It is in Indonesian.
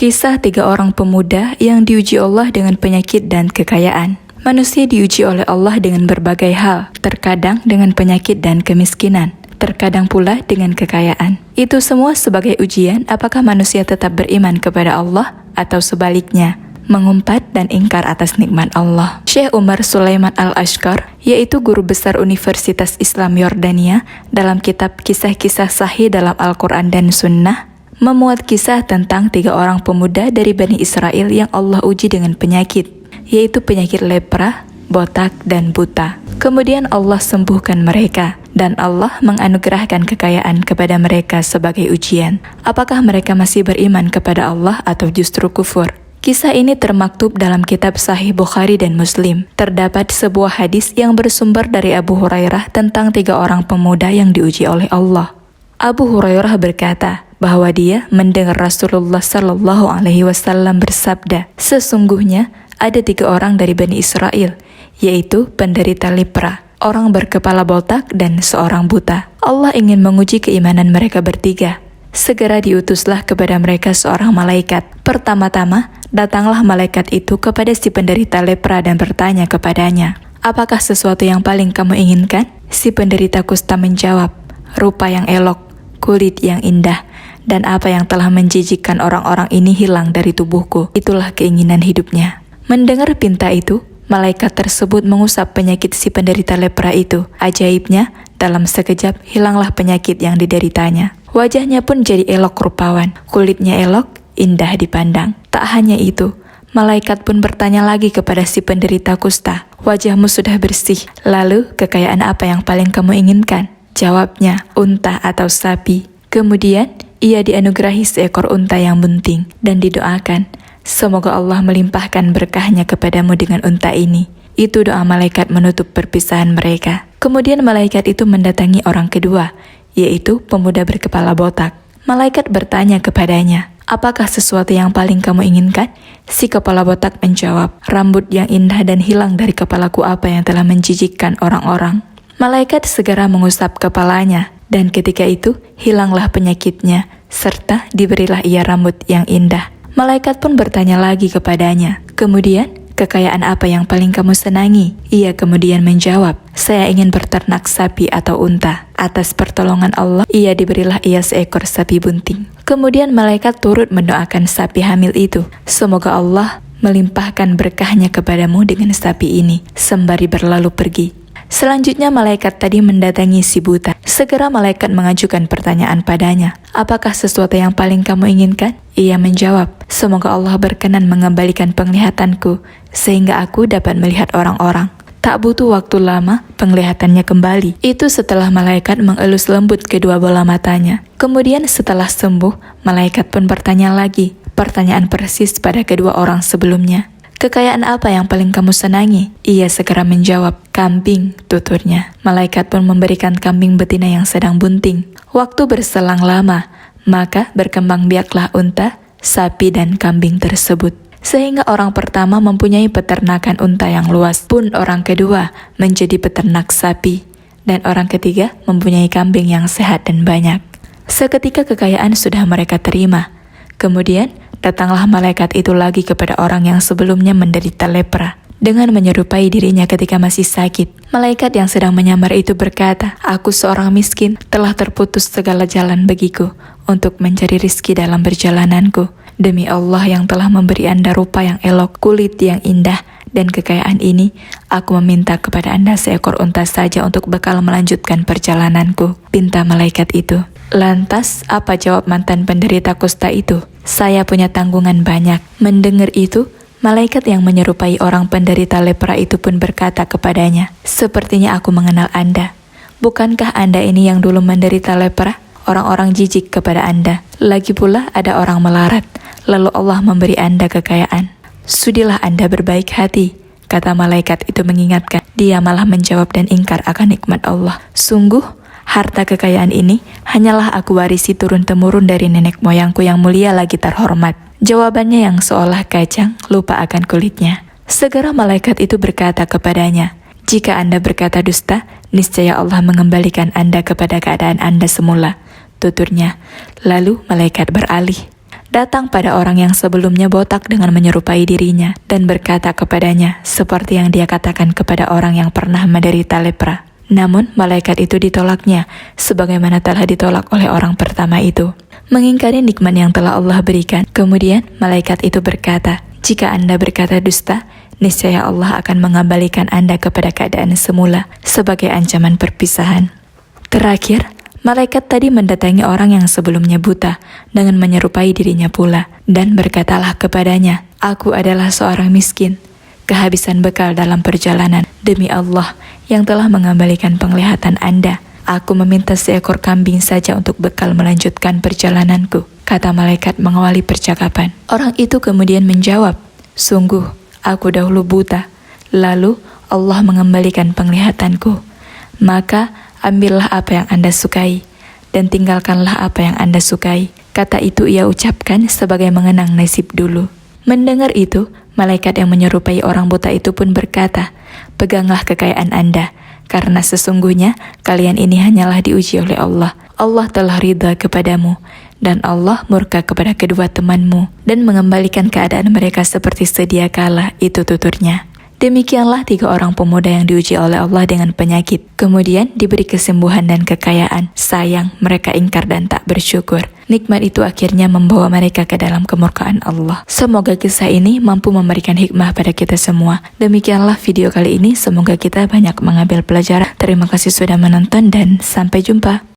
Kisah 3 orang pemuda yang diuji Allah dengan penyakit dan kekayaan. Manusia diuji oleh Allah dengan berbagai hal, terkadang dengan penyakit dan kemiskinan, terkadang pula dengan kekayaan. Itu semua sebagai ujian apakah manusia tetap beriman kepada Allah atau sebaliknya, mengumpat dan ingkar atas nikmat Allah. Syekh Umar Sulaiman Al-Ashqar, yaitu guru besar Universitas Islam Yordania, dalam kitab Kisah-Kisah Sahih dalam Al-Quran dan Sunnah, memuat kisah tentang 3 orang pemuda dari Bani Israel yang Allah uji dengan penyakit, yaitu penyakit lepra, botak, dan buta. Kemudian Allah sembuhkan mereka, dan Allah menganugerahkan kekayaan kepada mereka sebagai ujian. Apakah mereka masih beriman kepada Allah atau justru kufur? Kisah ini termaktub dalam kitab Sahih Bukhari dan Muslim. Terdapat sebuah hadis yang bersumber dari Abu Hurairah tentang 3 orang pemuda yang diuji oleh Allah. Abu Hurairah berkata bahwa dia mendengar Rasulullah Shallallahu Alaihi Wasallam bersabda, sesungguhnya ada 3 orang dari Bani Israel, yaitu penderita lepra, orang berkepala botak, dan seorang buta. Allah ingin menguji keimanan mereka bertiga. Segera diutuslah kepada mereka seorang malaikat. Pertama-tama, datanglah malaikat itu kepada si penderita lepra dan bertanya kepadanya, apakah sesuatu yang paling kamu inginkan? Si penderita kusta menjawab, rupa yang elok, kulit yang indah, dan apa yang telah menjijikkan orang-orang ini hilang dari tubuhku. Itulah keinginan hidupnya. Mendengar pinta itu, malaikat tersebut mengusap penyakit si penderita lepra itu. Ajaibnya, dalam sekejap hilanglah penyakit yang dideritanya. Wajahnya pun jadi elok rupawan, kulitnya elok, indah dipandang. Tak hanya itu, malaikat pun bertanya lagi kepada si penderita kusta, wajahmu sudah bersih, lalu kekayaan apa yang paling kamu inginkan? Jawabnya, unta atau sapi. Kemudian, ia dianugerahi seekor unta yang bunting dan didoakan, semoga Allah melimpahkan berkahnya kepadamu dengan unta ini. Itu doa malaikat menutup perpisahan mereka. Kemudian malaikat itu mendatangi orang kedua, yaitu pemuda berkepala botak. Malaikat bertanya kepadanya, apakah sesuatu yang paling kamu inginkan? Si kepala botak menjawab, rambut yang indah dan hilang dari kepalaku apa yang telah menjijikkan orang-orang. Malaikat segera mengusap kepalanya, dan ketika itu hilanglah penyakitnya, serta diberilah ia rambut yang indah. Malaikat pun bertanya lagi kepadanya, kemudian, kekayaan apa yang paling kamu senangi? Ia kemudian menjawab, saya ingin berternak sapi atau unta. Atas pertolongan Allah, ia diberilah ia seekor sapi bunting. Kemudian malaikat turut mendoakan sapi hamil itu, semoga Allah melimpahkan berkahnya kepadamu dengan sapi ini, sembari berlalu pergi. Selanjutnya malaikat tadi mendatangi si buta. Segera malaikat mengajukan pertanyaan padanya, apakah sesuatu yang paling kamu inginkan? Ia menjawab, semoga Allah berkenan mengembalikan penglihatanku, sehingga aku dapat melihat orang-orang. Tak butuh waktu lama, penglihatannya kembali. Itu setelah malaikat mengelus lembut kedua bola matanya. Kemudian setelah sembuh, malaikat pun bertanya lagi, pertanyaan persis pada kedua orang sebelumnya. Kekayaan apa yang paling kamu senangi? Ia segera menjawab, kambing, tuturnya. Malaikat pun memberikan kambing betina yang sedang bunting. Waktu berselang lama, maka berkembang biaklah unta, sapi, dan kambing tersebut. Sehingga orang pertama mempunyai peternakan unta yang luas, pun orang kedua menjadi peternak sapi, dan orang ketiga mempunyai kambing yang sehat dan banyak. Seketika kekayaan sudah mereka terima. Kemudian, datanglah malaikat itu lagi kepada orang yang sebelumnya menderita lepra, dengan menyerupai dirinya ketika masih sakit. Malaikat yang sedang menyamar itu berkata, aku seorang miskin, telah terputus segala jalan bagiku untuk mencari rizki dalam perjalananku. Demi Allah yang telah memberi Anda rupa yang elok, kulit yang indah, dan kekayaan ini, aku meminta kepada Anda seekor unta saja untuk bekal melanjutkan perjalananku, pinta malaikat itu. Lantas, apa jawab mantan penderita kusta itu? Saya punya tanggungan banyak. Mendengar itu, malaikat yang menyerupai orang penderita lepra itu pun berkata kepadanya, sepertinya aku mengenal Anda. Bukankah Anda ini yang dulu menderita lepra? Orang-orang jijik kepada Anda. Lagi pula ada orang melarat, lalu Allah memberi Anda kekayaan. Sudilah Anda berbaik hati, kata malaikat itu mengingatkan. Dia malah menjawab dan ingkar akan nikmat Allah. Sungguh, harta kekayaan ini hanyalah aku warisi turun-temurun dari nenek moyangku yang mulia lagi terhormat. Jawabannya yang seolah kacang, lupa akan kulitnya. Segera malaikat itu berkata kepadanya, jika Anda berkata dusta, niscaya Allah mengembalikan Anda kepada keadaan Anda semula. Tuturnya. Lalu malaikat beralih. datang pada orang yang sebelumnya botak dengan menyerupai dirinya dan berkata kepadanya seperti yang dia katakan kepada orang yang pernah menderita lepra. Namun malaikat itu ditolaknya sebagaimana telah ditolak oleh orang pertama itu, mengingkari nikmat yang telah Allah berikan. Kemudian malaikat itu berkata, "Jika Anda berkata dusta, niscaya Allah akan mengembalikan Anda kepada keadaan semula sebagai ancaman perpisahan." Terakhir, malaikat tadi mendatangi orang yang sebelumnya buta dengan menyerupai dirinya pula dan berkatalah kepadanya, "Aku adalah seorang miskin, kehabisan bekal dalam perjalanan. Demi Allah yang telah mengembalikan penglihatan Anda, aku meminta seekor kambing saja untuk bekal melanjutkan perjalananku," kata malaikat mengawali percakapan. Orang itu kemudian menjawab, "Sungguh, aku dahulu buta, lalu Allah mengembalikan penglihatanku. Maka ambillah apa yang Anda sukai, dan tinggalkanlah apa yang Anda sukai." Kata itu ia ucapkan sebagai mengenang nasib dulu. Mendengar itu, malaikat yang menyerupai orang buta itu pun berkata, "Peganglah kekayaan Anda, karena sesungguhnya kalian ini hanyalah diuji oleh Allah. Allah telah ridha kepadamu, dan Allah murka kepada kedua temanmu, dan mengembalikan keadaan mereka seperti sedia kala," itu tuturnya. Demikianlah 3 orang pemuda yang diuji oleh Allah dengan penyakit, kemudian diberi kesembuhan dan kekayaan. Sayang, mereka ingkar dan tak bersyukur. Nikmat itu akhirnya membawa mereka ke dalam kemurkaan Allah. Semoga kisah ini mampu memberikan hikmah pada kita semua. Demikianlah video kali ini, semoga kita banyak mengambil pelajaran. Terima kasih sudah menonton dan sampai jumpa.